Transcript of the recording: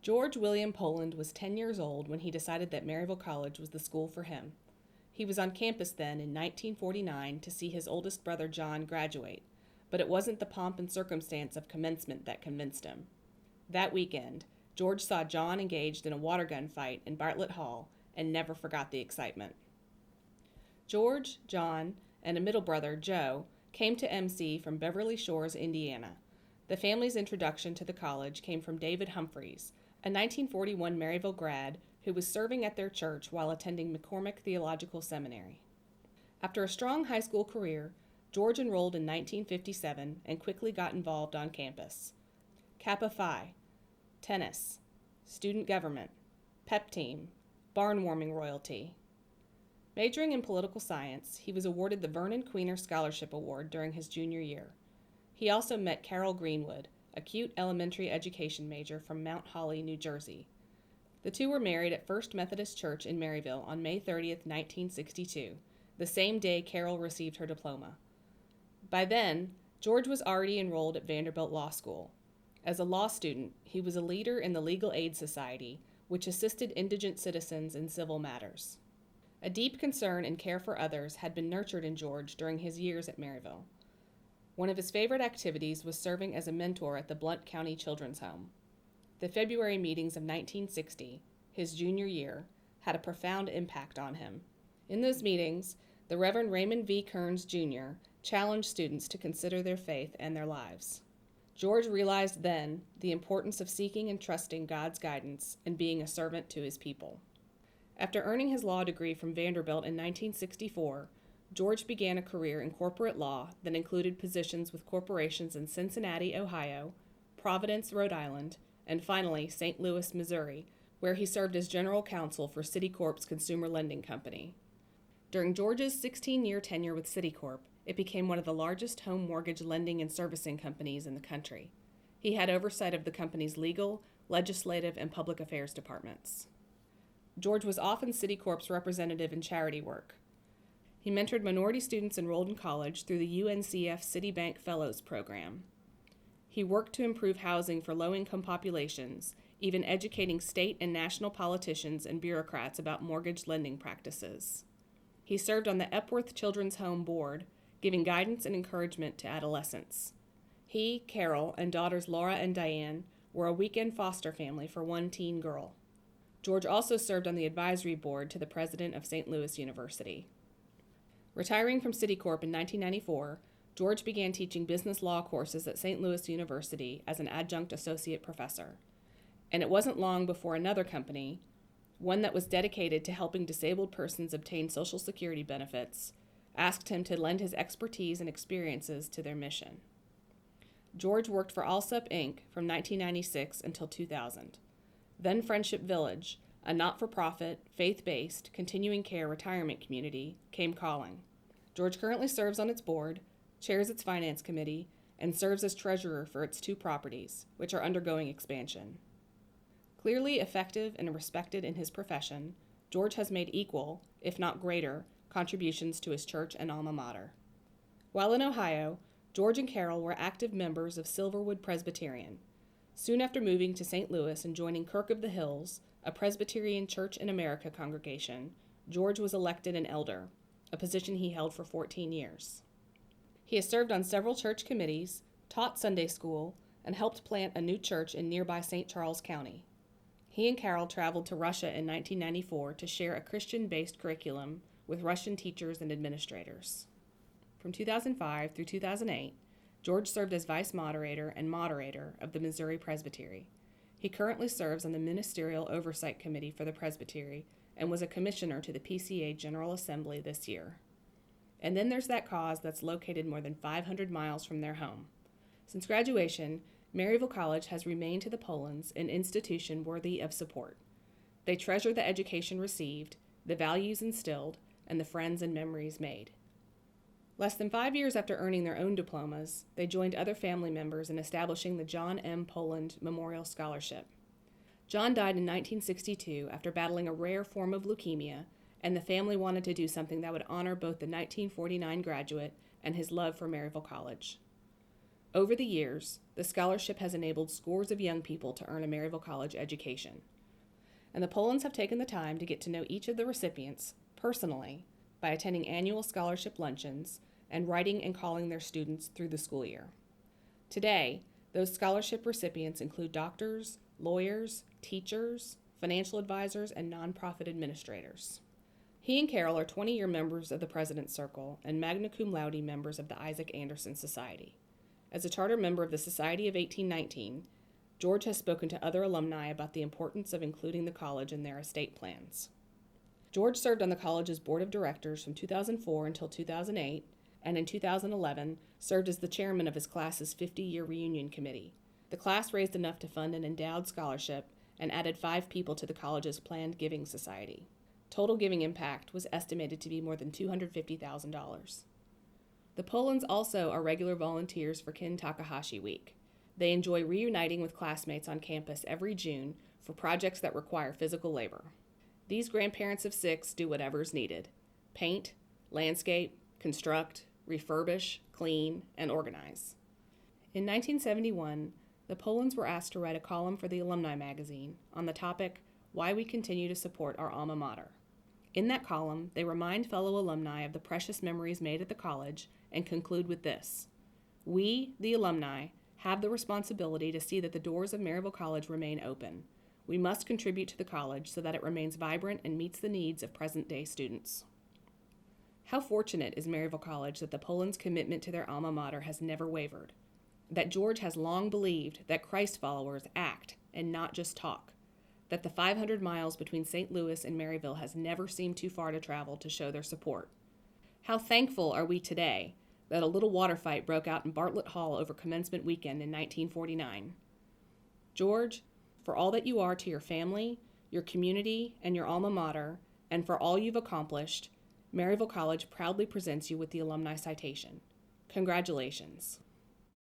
George William Poland was 10 years old when he decided that Maryville College was the school for him. He was on campus then in 1949 to see his oldest brother John graduate, but it wasn't the pomp and circumstance of commencement that convinced him. That weekend, George saw John engaged in a water gun fight in Bartlett Hall and never forgot the excitement. George, John, and a middle brother, Joe, came to MC from Beverly Shores, Indiana. The family's introduction to the college came from David Humphreys, a 1941 Maryville grad who was serving at their church while attending McCormick Theological Seminary. After a strong high school career, George enrolled in 1957 and quickly got involved on campus. Kappa Phi, tennis, student government, pep team, barn warming royalty. Majoring in political science, he was awarded the Vernon Queener Scholarship Award during his junior year. He also met Carol Greenwood, a cute elementary education major from Mount Holly, New Jersey. The two were married at First Methodist Church in Maryville on May 30th, 1962, the same day Carol received her diploma. By then, George was already enrolled at Vanderbilt Law School. As a law student, he was a leader in the Legal Aid Society, which assisted indigent citizens in civil matters. A deep concern and care for others had been nurtured in George during his years at Maryville. One of his favorite activities was serving as a mentor at the Blount County Children's Home. The February meetings of 1960, his junior year, had a profound impact on him. In those meetings, the Reverend Raymond V. Kearns, Jr. challenged students to consider their faith and their lives. George realized then the importance of seeking and trusting God's guidance and being a servant to his people. After earning his law degree from Vanderbilt in 1964, George began a career in corporate law that included positions with corporations in Cincinnati, Ohio, Providence, Rhode Island, and finally St. Louis, Missouri, where he served as general counsel for Citicorp's consumer lending company. During George's 16-year tenure with Citicorp, it became one of the largest home mortgage lending and servicing companies in the country. He had oversight of the company's legal, legislative, and public affairs departments. George was often Citicorp's representative in charity work. He mentored minority students enrolled in college through the UNCF Citibank Fellows Program. He worked to improve housing for low-income populations, even educating state and national politicians and bureaucrats about mortgage lending practices. He served on the EPWORTH Children's Home Board, giving guidance and encouragement to adolescents. He, Carol, and daughters Laura and Diane were a weekend foster family for one teen girl. George also served on the advisory board to the president of St. Louis University. Retiring from Citicorp in 1994, George began teaching business law courses at St. Louis University as an adjunct associate professor. And it wasn't long before another company, one that was dedicated to helping disabled persons obtain Social Security benefits, asked him to lend his expertise and experiences to their mission. George worked for Allsup, Inc. from 1996 until 2000. Then Friendship Village, a not-for-profit, faith-based, continuing care retirement community, came calling. George currently serves on its board, chairs its finance committee, and serves as treasurer for its two properties, which are undergoing expansion. Clearly effective and respected in his profession, George has made equal, if not greater, contributions to his church and alma mater. While in Ohio, George and Carol were active members of Silverwood Presbyterian. Soon after moving to St. Louis and joining Kirk of the Hills, a Presbyterian Church in America congregation, George was elected an elder, a position he held for 14 years. He has served on several church committees, taught Sunday school, and helped plant a new church in nearby St. Charles County. He and Carol traveled to Russia in 1994 to share a Christian-based curriculum with Russian teachers and administrators. From 2005 through 2008, George served as vice moderator and moderator of the Missouri Presbytery. He currently serves on the Ministerial Oversight Committee for the Presbytery and was a commissioner to the PCA General Assembly this year. And then there's that cause that's located more than 500 miles from their home. Since graduation, Maryville College has remained to the Polands an institution worthy of support. They treasure the education received, the values instilled, and the friends and memories made. Less than 5 years after earning their own diplomas, they joined other family members in establishing the John M. Poland Memorial Scholarship. John died in 1962 after battling a rare form of leukemia, and the family wanted to do something that would honor both the 1949 graduate and his love for Maryville College. Over the years, The scholarship has enabled scores of young people to earn a Maryville College education. And the Polans have taken the time to get to know each of the recipients personally by attending annual scholarship luncheons and writing and calling their students through the school year. Today, those scholarship recipients include doctors, lawyers, teachers, financial advisors, and nonprofit administrators. He and Carol are 20-year members of the President's Circle and magna cum laude members of the Isaac Anderson Society. As a charter member of the Society of 1819, George has spoken to other alumni about the importance of including the college in their estate plans. George served on the college's board of directors from 2004 until 2008, and in 2011 served as the chairman of his class's 50-year reunion committee. The class raised enough to fund an endowed scholarship and added 5 people to the college's planned giving society. Total giving impact was estimated to be more than $250,000. The Polans also are regular volunteers for Kin Takahashi Week. They enjoy reuniting with classmates on campus every June for projects that require physical labor. These grandparents of 6 do whatever is needed: paint, landscape, construct, refurbish, clean, and organize. In 1971, the Polans were asked to write a column for the Alumni magazine on the topic, "Why We Continue to Support Our Alma Mater." In that column, they remind fellow alumni of the precious memories made at the college and conclude with this: "We, the alumni, have the responsibility to see that the doors of Maryville College remain open. We must contribute to the college so that it remains vibrant and meets the needs of present-day students." How fortunate is Maryville College that the Polans' commitment to their alma mater has never wavered, that George has long believed that Christ followers act and not just talk, that the 500 miles between St. Louis and Maryville has never seemed too far to travel to show their support. How thankful are we today that a little water fight broke out in Bartlett Hall over commencement weekend in 1949. George, for all that you are to your family, your community, and your alma mater, and for all you've accomplished, Maryville College proudly presents you with the Alumni Citation. Congratulations.